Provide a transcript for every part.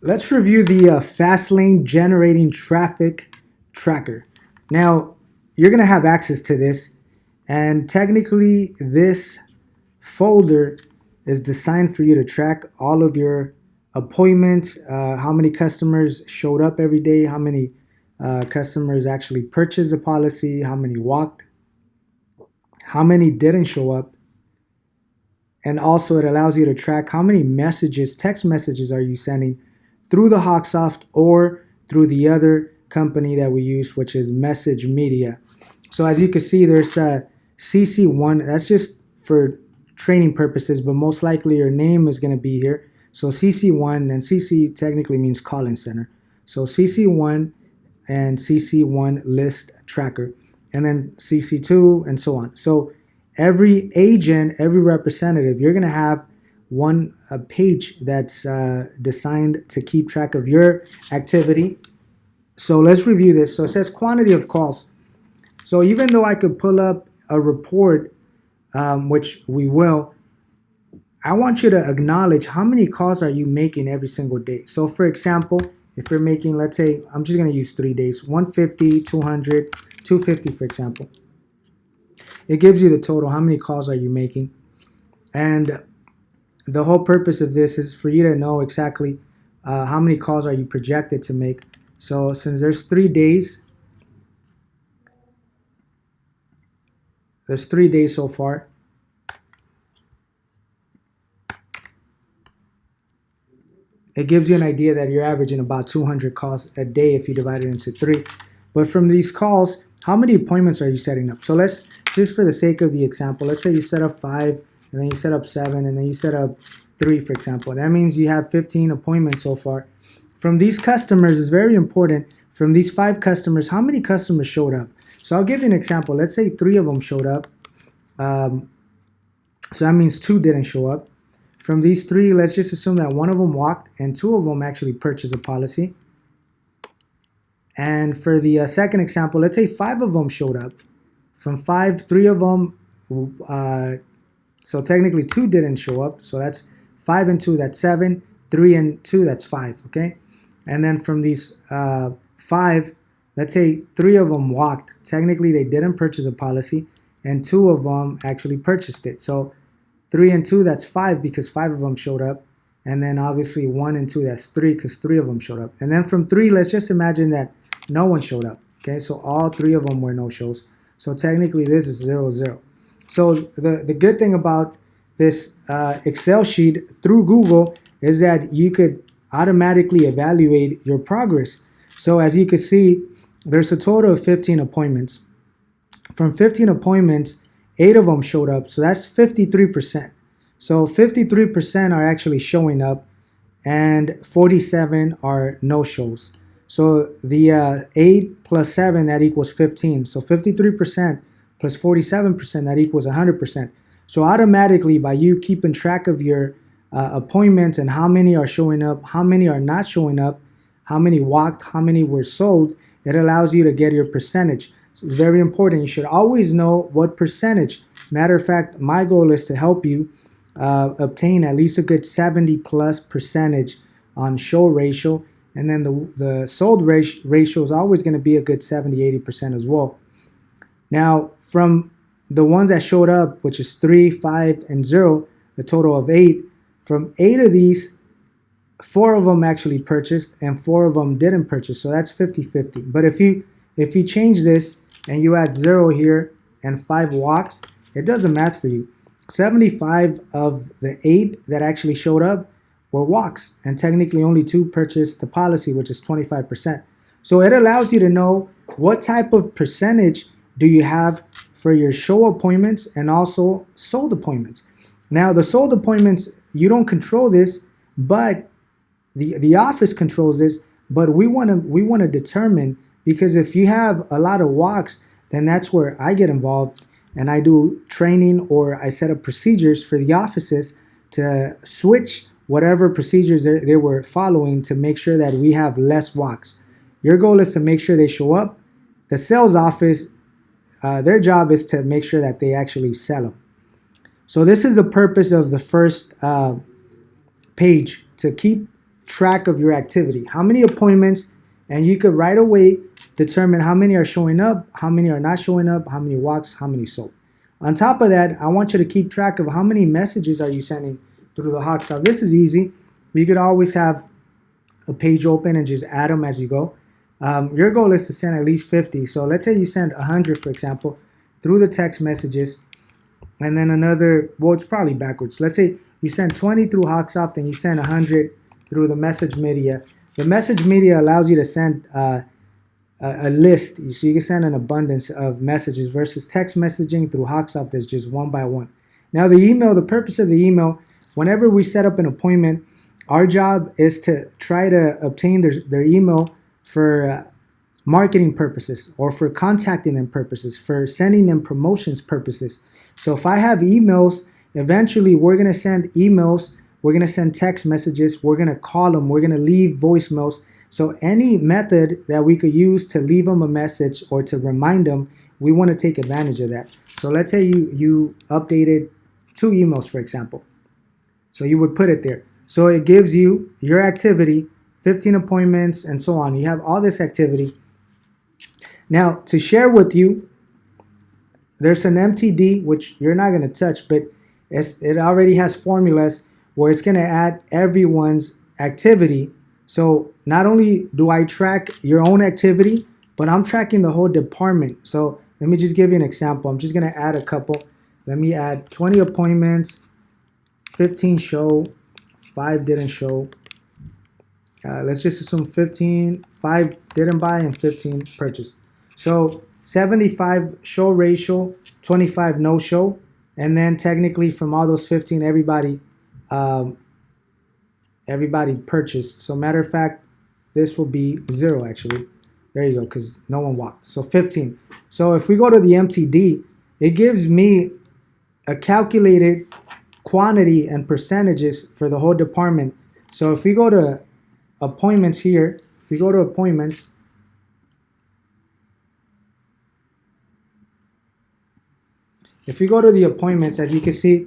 Let's review the Fastlane generating traffic tracker. Now, you're going to have access to this, and technically, this folder is designed for you to track all of your appointments, how many customers showed up every day, how many customers actually purchased a policy, how many walked, how many didn't show up, and also it allows you to track how many messages, text messages are you sending through the Hawksoft or through the other company that we use, which is Message Media. So as you can see, there's a CC1. That's just for training purposes, but most likely your name is going to be here. So CC1, and CC technically means call-in center. So CC1 and CC1 list tracker, and then CC2 and so on. So every agent, every representative, you're going to have one a page that's designed to keep track of your activity. So let's review this. So it says quantity of calls. So even though I could pull up a report, which we will, I want you to acknowledge how many calls are you making every single day. So for example, if you're making, let's say, I'm just going to use 3 days, 150, 200, 250, for example. It gives you the total, how many calls are you making. And the whole purpose of this is for you to know exactly how many calls are you projected to make. So since there's 3 days, there's 3 days so far. It gives you an idea that you're averaging about 200 calls a day if you divide it into 3. But from these calls, how many appointments are you setting up? So let's, just for the sake of the example, let's say you set up 5, and then you set up 7, and then you set up 3, for example. That means you have 15 appointments so far. From these customers, it's very important, from these 5 customers, how many customers showed up? So I'll give you an example. Let's say 3 of them showed up. So that means 2 didn't show up. From these 3, let's just assume that 1 of them walked and 2 of them actually purchased a policy. And for the second example, let's say 5 of them showed up. From 5, 3 of them, so technically 2 didn't show up. So that's 5 and 2, that's 7. 3 and 2, that's 5, okay? And then from these 5, let's say 3 of them walked. Technically, they didn't purchase a policy, and 2 of them actually purchased it. So 3 and 2, that's 5 because 5 of them showed up. And then obviously 1 and 2, that's 3 because 3 of them showed up. And then from 3, let's just imagine that no one showed up. Okay, so all 3 of them were no-shows. So technically this is 0, 0. So the good thing about this Excel sheet through Google is that you could automatically evaluate your progress. So as you can see, there's a total of 15 appointments. From 15 appointments, 8 of them showed up, so that's 53%. So 53% are actually showing up, and 47 are no-shows. So the 8 plus 7, that equals 15. So 53% plus 47%, that equals 100%. So automatically, by you keeping track of your appointments and how many are showing up, how many are not showing up, how many walked, how many were sold, it allows you to get your percentage. So it's very important. You should always know what percentage. Matter of fact, my goal is to help you obtain at least a good 70+% on show ratio. And then the sold ratio is always going to be a good 70-80% as well. Now, from the ones that showed up, which is 3, 5, and 0, a total of 8, from 8 of these, 4 of them actually purchased and 4 of them didn't purchase. So that's 50-50. But if you change this and you add 0 here and 5 walks, it does the math for you. 75 of the 8 that actually showed up were walks, and technically only 2 purchased the policy, which is 25%. So it allows you to know what type of percentage do you have for your show appointments and also sold appointments. Now, the sold appointments, you don't control this, but the office controls this. But we want to determine, because if you have a lot of walks, then that's where I get involved, and I do training or I set up procedures for the offices to switch whatever procedures they were following to make sure that we have less walks. Your goal is to make sure they show up. The sales office, their job is to make sure that they actually sell them. So this is the purpose of the first page, to keep track of your activity, how many appointments, and you could right away determine how many are showing up, how many are not showing up, how many walks, how many sold. On top of that, I want you to keep track of how many messages are you sending through the HawkSoft. This is easy. You could always have a page open and just add them as you go. Your goal is to send at least 50. So let's say you send 100, for example, through the text messages, and then another, well, it's probably backwards. Let's say you send 20 through HawkSoft and you send 100 through the message media. The message media allows you to send a list, so you can send an abundance of messages versus text messaging through HawkSoft is just one by one. Now the email, the purpose of the email, whenever we set up an appointment, our job is to try to obtain their email for marketing purposes or for contacting them purposes, for sending them promotions purposes. So if I have emails, eventually we're going to send emails, we're going to send text messages, we're going to call them, we're going to leave voicemails. So any method that we could use to leave them a message or to remind them, we want to take advantage of that. So let's say you updated 2 emails, for example. So you would put it there. So it gives you your activity, 15 appointments, and so on. You have all this activity. Now, to share with you, there's an MTD, which you're not going to touch, but it already has formulas where it's going to add everyone's activity. So not only do I track your own activity, but I'm tracking the whole department. So let me just give you an example. I'm just going to add a couple. Let me add 20 appointments, 15 show, 5 didn't show. Let's just assume 5 didn't buy and 15 purchased. So 75 show ratio, 25 no show. And then technically from all those 15, everybody purchased. So matter of fact, this will be 0 actually. There you go, because no one walked. So 15. So if we go to the MTD, it gives me a calculated quantity and percentages for the whole department. So if we go to appointments here, if we go to appointments, if we go to the appointments, as you can see,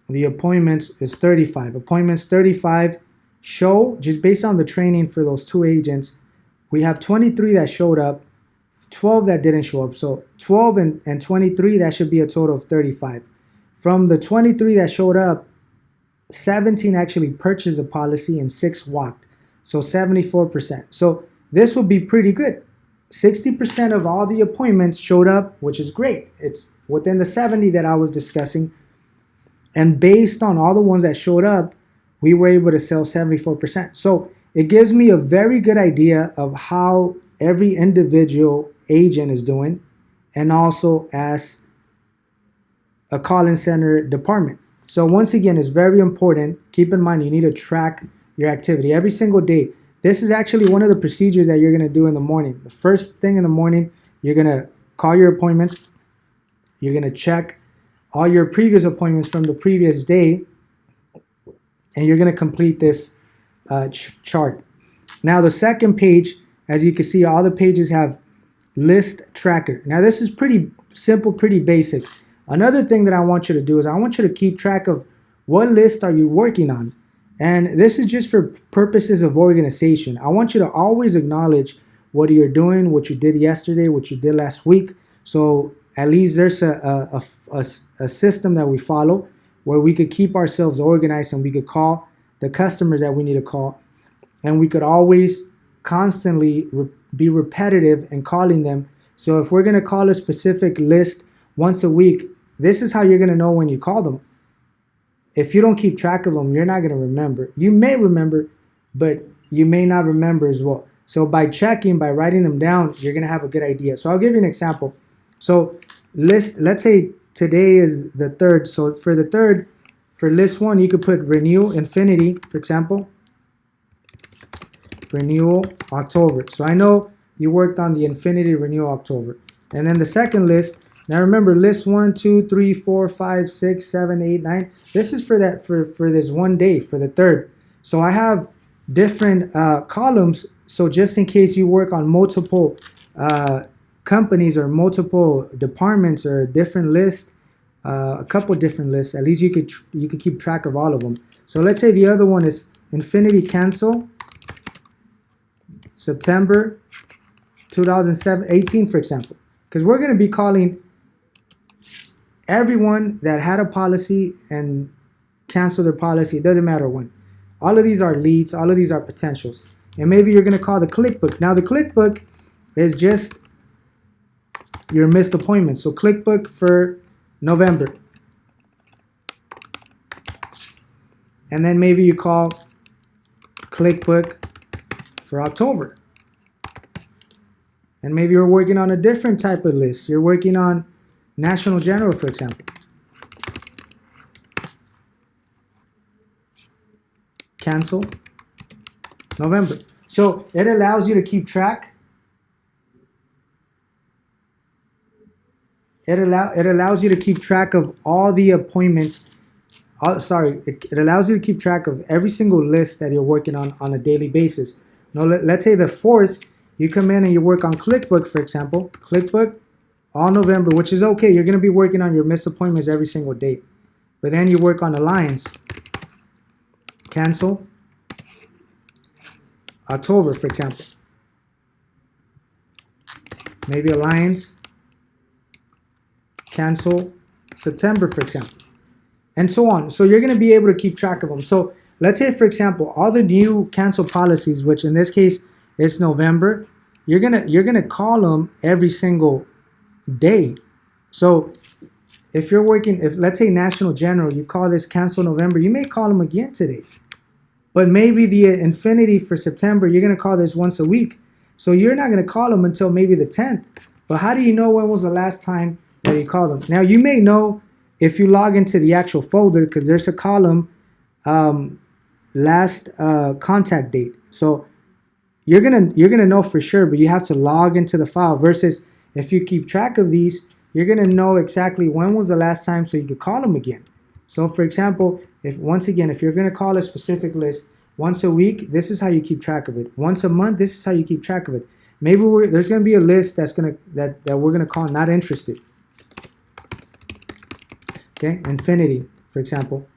the appointments is 35. Appointments 35 show, just based on the training for those 2 agents, we have 23 that showed up, 12 that didn't show up. So 12 and 23, that should be a total of 35. From the 23 that showed up, 17 actually purchased a policy and 6 walked. So 74%. So this would be pretty good. 60% of all the appointments showed up, which is great. It's within the 70 that I was discussing. And based on all the ones that showed up, we were able to sell 74%. So it gives me a very good idea of how every individual agent is doing, and also as a call-in center department. So once again, it's very important. Keep in mind, you need to track your activity every single day. This is actually one of the procedures that you're going to do in the morning. The first thing in the morning, you're going to call your appointments. You're going to check all your previous appointments from the previous day, and you're going to complete this chart. Now, the second page, as you can see, all the pages have list tracker. Now, this is pretty simple, pretty basic. Another thing that I want you to do is I want you to keep track of what list are you working on. And this is just for purposes of organization. I want you to always acknowledge what you're doing, what you did yesterday, what you did last week. So at least there's a system that we follow where we could keep ourselves organized, and we could call the customers that we need to call. And we could always constantly be repetitive in calling them. So if we're going to call a specific list once a week, this is how you're going to know when you call them. If you don't keep track of them, you're not going to remember. You may remember, but you may not remember as well. So by checking, by writing them down, you're going to have a good idea. So I'll give you an example. So let's say today is the 3rd. So for the 3rd, for list 1, you could put renew infinity, for example. Renewal October. So I know you worked on the infinity renewal October. And then the second list, now remember, list 1, 2, 3, 4, 5, 6, 7, 8, 9. This is for that for this one day, for the 3rd. So I have different columns. So just in case you work on multiple companies or multiple departments or different lists, a couple different lists. At least you could keep track of all of them. So let's say the other one is Infinity Cancel September 2018, for example, because we're going to be calling everyone that had a policy and canceled their policy. It doesn't matter when. All of these are leads. All of these are potentials. And maybe you're going to call the ClickBook. Now the ClickBook is just your missed appointments. So ClickBook for November. And then maybe you call ClickBook for October. And maybe you're working on a different type of list. You're working on National General, for example. Cancel November. So it allows you to keep track. It allows you to keep track of all the appointments. It allows you to keep track of every single list that you're working on a daily basis. Now, let's say the 4th, you come in and you work on ClickBook, for example. ClickBook, all November, which is okay. You're going to be working on your missed appointments every single day. But then you work on Alliance. Cancel October, for example. Maybe Alliance. Cancel September, for example. And so on. So you're going to be able to keep track of them. So let's say, for example, all the new cancel policies, which in this case is November, you're gonna call them every single day. So if you're working, if let's say National General, you call this cancel November, you may call them again today. But maybe the Infinity for September, you're gonna call this once a week. So you're not gonna call them until maybe the 10th. But how do you know when was the last time that you called them? Now you may know if you log into the actual folder, because there's a column last contact date. So you're gonna know for sure, but you have to log into the file. Versus if you keep track of these, you're gonna know exactly when was the last time, so you could call them again. So for example, if you're gonna call a specific list once a week, this is how you keep track of it. Once a month, this is how you keep track of it. Maybe there's gonna be a list that we're gonna call not interested. Okay, Infinity, for example.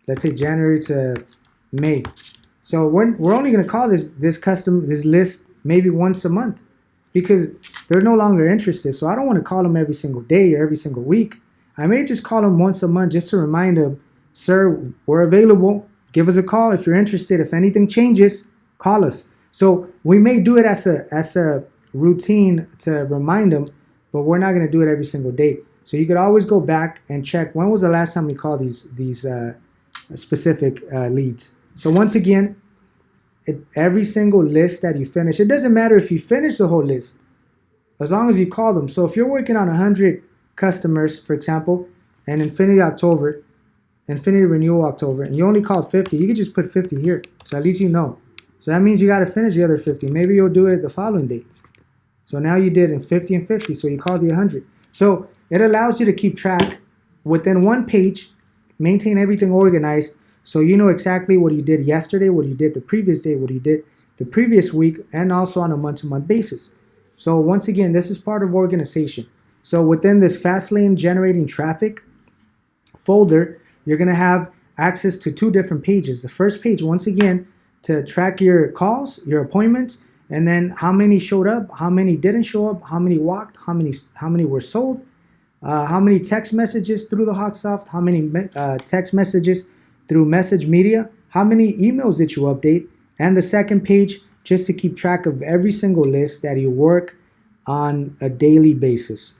Let's say January to May. So we're only going to call this list maybe once a month because they're no longer interested. So I don't want to call them every single day or every single week. I may just call them once a month just to remind them, sir, we're available. Give us a call if you're interested. If anything changes, call us. So we may do it as a routine to remind them, but we're not going to do it every single day. So you could always go back and check when was the last time we called these specific leads. So once again, every single list that you finish, it doesn't matter if you finish the whole list, as long as you call them. So if you're working on 100 customers, for example, and Infinity Renewal October, and you only called 50, you could just put 50 here. So at least you know. So that means you got to finish the other 50. Maybe you'll do it the following day. So now you did in 50 and 50, so you called the 100. So it allows you to keep track within one page, maintain everything organized, so you know exactly what you did yesterday, what you did the previous day, what you did the previous week, and also on a month-to-month basis. So once again, this is part of organization. So within this Fastlane generating traffic folder, you're going to have access to two different pages. The first page, once again, to track your calls, your appointments, and then how many showed up, how many didn't show up, how many walked, how many were sold, how many text messages through the Hawksoft, how many text messages through Message Media, how many emails did you update, and the second page just to keep track of every single list that you work on a daily basis.